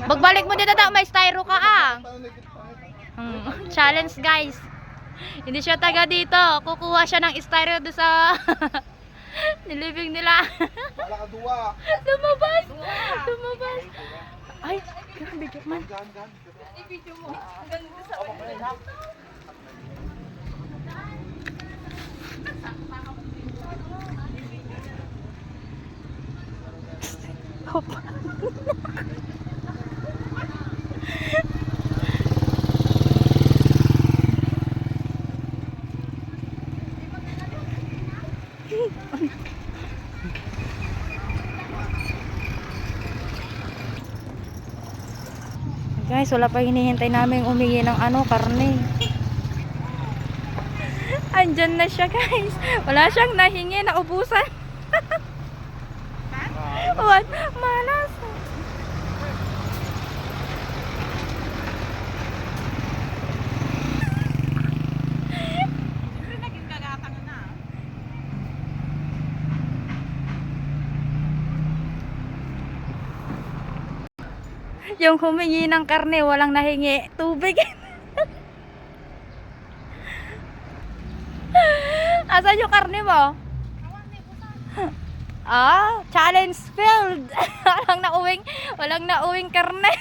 Pagbalik mo dito may styro ka Challenge guys. Hindi siya taga dito. Kukuha siya ng styro doon sa nilibing nila. Lumabas. Lumabas. Ay, grabe man. I-video mo. Ganda sa kanila. Guys, wala pa hinihintay namin umingi ng karne. Andyan na siya guys. Wala siyang nahingi na ubusan. What? Malas. Yung humingi ng karne, walang nahingi tubig. Asan yung karne mo? Challenge failed. Walang nauwing karne.